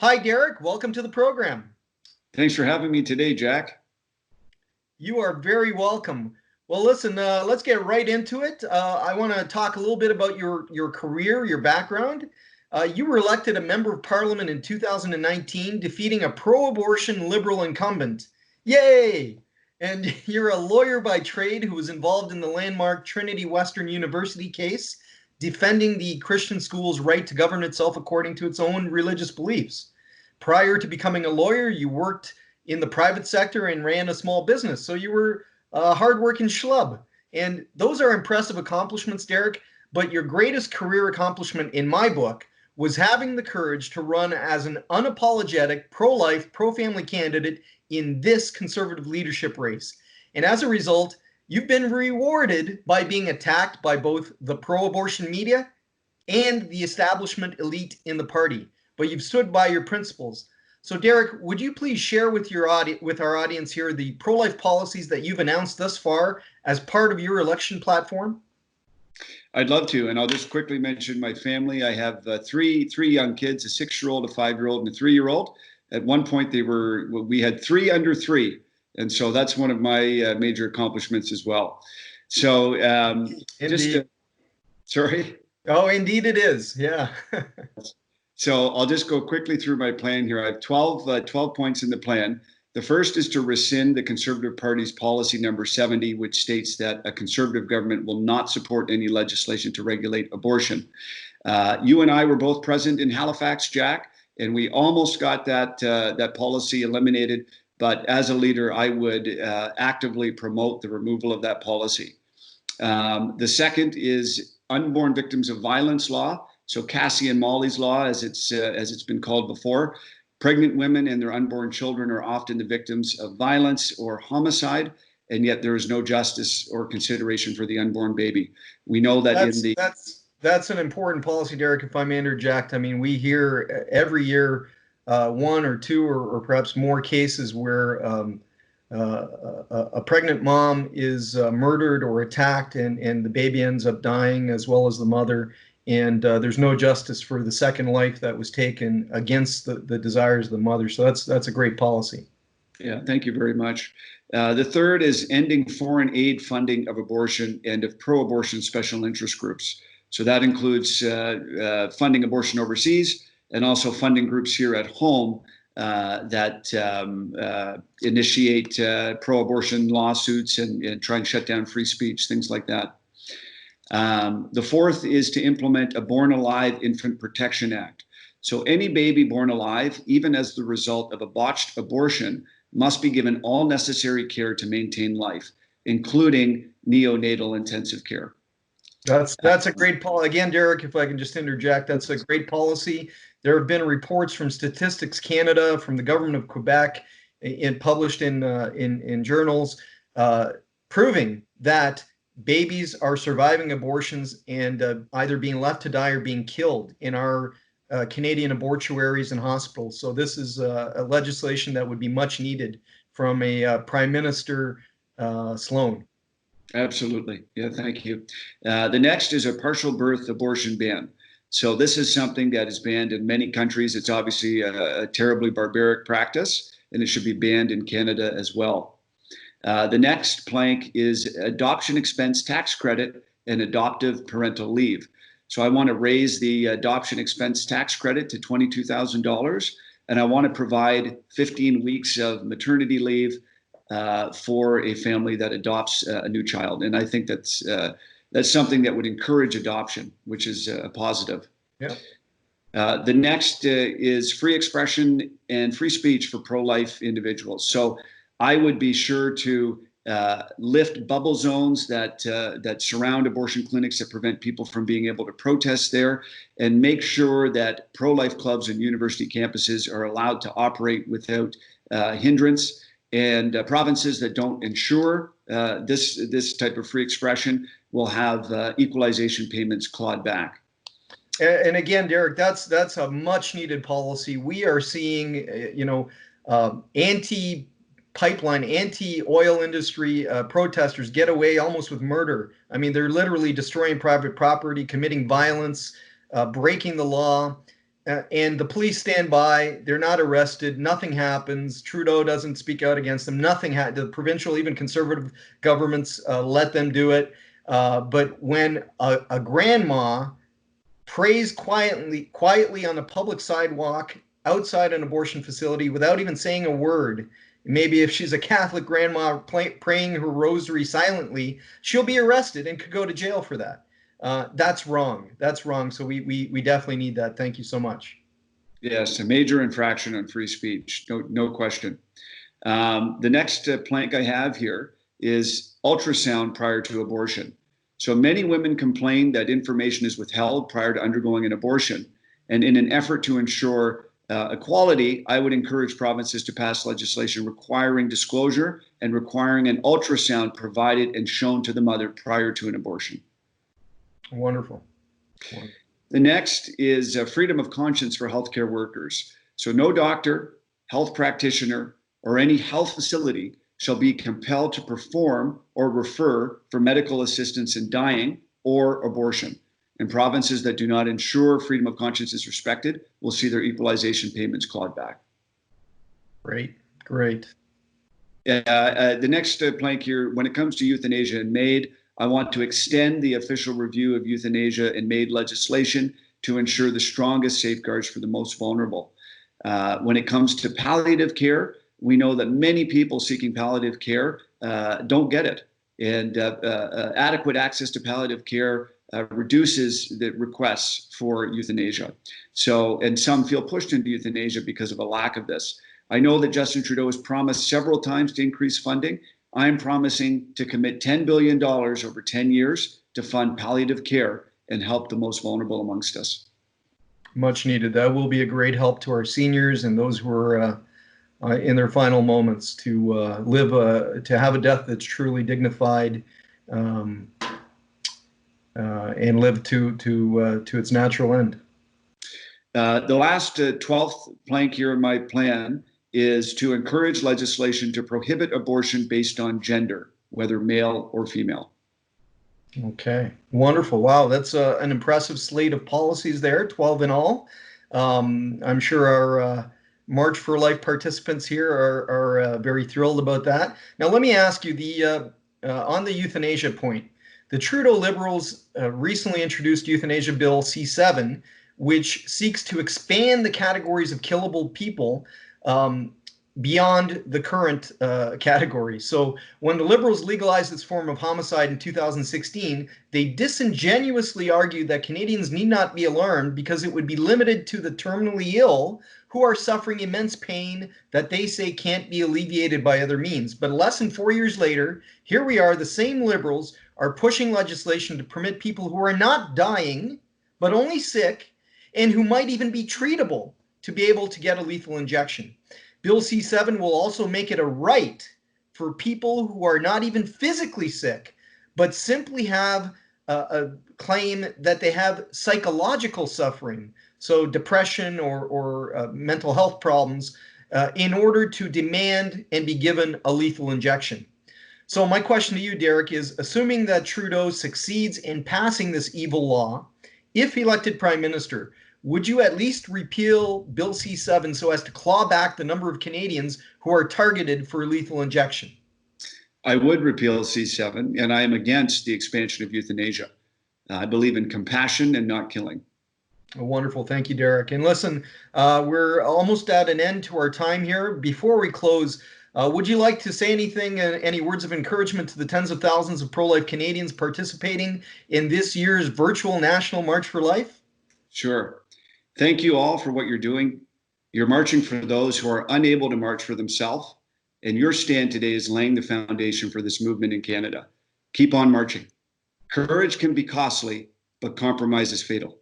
Hi, Derek. Welcome to the program. Thanks for having me today, Jack. You are very welcome. Well, listen, let's get right into it. I want to talk a little bit about your career, your background. You were elected a member of parliament in 2019, defeating a pro-abortion liberal incumbent. Yay! And you're a lawyer by trade who was involved in the landmark Trinity Western University case, defending the Christian school's right to govern itself according to its own religious beliefs. Prior to becoming a lawyer, you worked in the private sector and ran a small business. So you were a hardworking schlub. And those are impressive accomplishments, Derek. But your greatest career accomplishment in my book was having the courage to run as an unapologetic pro-life, pro-family candidate in this conservative leadership race. And as a result, you've been rewarded by being attacked by both the pro-abortion media and the establishment elite in the party. But you've stood by your principles. So, Derek, would you please share with our audience here the pro-life policies that you've announced thus far as part of your election platform? I'd love to, and I'll just quickly mention my family. I have three young kids: a 6-year-old, a 5-year-old, and a 3-year-old. At one point, we had 3 under 3, and so that's one of my major accomplishments as well. So, sorry. Oh, indeed, it is. Yeah. So I'll just go quickly through my plan here. I have 12 points in the plan. The first is to rescind the Conservative Party's policy number 70, which states that a Conservative government will not support any legislation to regulate abortion. You and I were both present in Halifax, Jack, and we almost got that policy eliminated. But as a leader, I would actively promote the removal of that policy. The second is unborn victims of violence law. So Cassie and Molly's law, as it's been called before. Pregnant women and their unborn children are often the victims of violence or homicide, and yet there is no justice or consideration for the unborn baby. We know that that's an important policy, Derek, if I may interject. I mean, we hear every year one or two or perhaps more cases where a pregnant mom is murdered or attacked, and the baby ends up dying as well as the mother. And there's no justice for the second life that was taken against the desires of the mother. So that's a great policy. Yeah, thank you very much. The third is ending foreign aid funding of abortion and of pro-abortion special interest groups. So that includes funding abortion overseas and also funding groups here at home that initiate pro-abortion lawsuits and try and shut down free speech, things like that. The fourth is to implement a Born Alive Infant Protection Act. So any baby born alive, even as the result of a botched abortion, must be given all necessary care to maintain life, including neonatal intensive care. That's a great policy. Again, Derek, if I can just interject, that's a great policy. There have been reports from Statistics Canada, from the government of Quebec, published in journals, proving that babies are surviving abortions and either being left to die or being killed in our Canadian abortuaries and hospitals. So this is a legislation that would be much needed from a Prime Minister Sloan. Absolutely. Yeah, thank you. The next is a partial birth abortion ban. So this is something that is banned in many countries. It's obviously a terribly barbaric practice, and it should be banned in Canada as well. The next plank is adoption expense tax credit and adoptive parental leave. So I want to raise the adoption expense tax credit to $22,000, and I want to provide 15 weeks of maternity leave for a family that adopts a new child. And I think that's something that would encourage adoption, which is a positive. Yeah. The next is free expression and free speech for pro-life individuals. So I would be sure to lift bubble zones that surround abortion clinics that prevent people from being able to protest there, and make sure that pro-life clubs and university campuses are allowed to operate without hindrance. And provinces that don't ensure this type of free expression will have equalization payments clawed back. And again, Derek, that's a much needed policy. We are seeing, anti-pipeline, anti-oil industry protesters get away almost with murder. I mean, they're literally destroying private property, committing violence, breaking the law. and the police stand by. They're not arrested. Nothing happens. Trudeau doesn't speak out against them. The provincial, even conservative governments let them do it. But when a grandma prays quietly on a public sidewalk outside an abortion facility without even saying a word, maybe if she's a Catholic grandma praying her rosary silently, she'll be arrested and could go to jail for that. That's wrong. That's wrong. So we definitely need that. Thank you so much. Yes, a major infraction on free speech, no question. The next plank I have here is ultrasound prior to abortion. So many women complain that information is withheld prior to undergoing an abortion. And in an effort to ensure equality, I would encourage provinces to pass legislation requiring disclosure and requiring an ultrasound provided and shown to the mother prior to an abortion. Wonderful. The next is freedom of conscience for healthcare workers. So no doctor, health practitioner, or any health facility shall be compelled to perform or refer for medical assistance in dying or abortion. And provinces that do not ensure freedom of conscience is respected will see their equalization payments clawed back. Great, great. The next plank here, when it comes to euthanasia and MAID, I want to extend the official review of euthanasia and MAID legislation to ensure the strongest safeguards for the most vulnerable. When it comes to palliative care, we know that many people seeking palliative care don't get it. And adequate access to palliative care reduces the requests for euthanasia. So, and some feel pushed into euthanasia because of a lack of this. I know that Justin Trudeau has promised several times to increase funding. I'm promising to commit $10 billion over 10 years to fund palliative care and help the most vulnerable amongst us. Much needed. That will be a great help to our seniors and those who are in their final moments to to have a death that's truly dignified and live to its natural end. The last 12th plank here in my plan is to encourage legislation to prohibit abortion based on gender, whether male or female. Okay, wonderful. Wow, that's an impressive slate of policies there, 12 in all. I'm sure our March for Life participants here are very thrilled about that. Now, let me ask you, on the euthanasia point, the Trudeau Liberals recently introduced Euthanasia Bill C7, which seeks to expand the categories of killable people beyond the current category. So when the Liberals legalized this form of homicide in 2016, they disingenuously argued that Canadians need not be alarmed because it would be limited to the terminally ill who are suffering immense pain that they say can't be alleviated by other means. But less than 4 years later, here we are, the same Liberals are pushing legislation to permit people who are not dying, but only sick, and who might even be treatable to be able to get a lethal injection. Bill C7 will also make it a right for people who are not even physically sick, but simply have a claim that they have psychological suffering, so depression or mental health problems, in order to demand and be given a lethal injection. So my question to you, Derek, is assuming that Trudeau succeeds in passing this evil law, if elected Prime Minister, would you at least repeal Bill C7 so as to claw back the number of Canadians who are targeted for lethal injection? I would repeal C7, and I am against the expansion of euthanasia. I believe in compassion and not killing. Oh, wonderful. Thank you, Derek. And listen, we're almost at an end to our time here. Before we close, would you like to say anything, any words of encouragement to the tens of thousands of pro-life Canadians participating in this year's virtual National March for Life? Sure. Thank you all for what you're doing. You're marching for those who are unable to march for themselves, and your stand today is laying the foundation for this movement in Canada. Keep on marching. Courage can be costly, but compromise is fatal.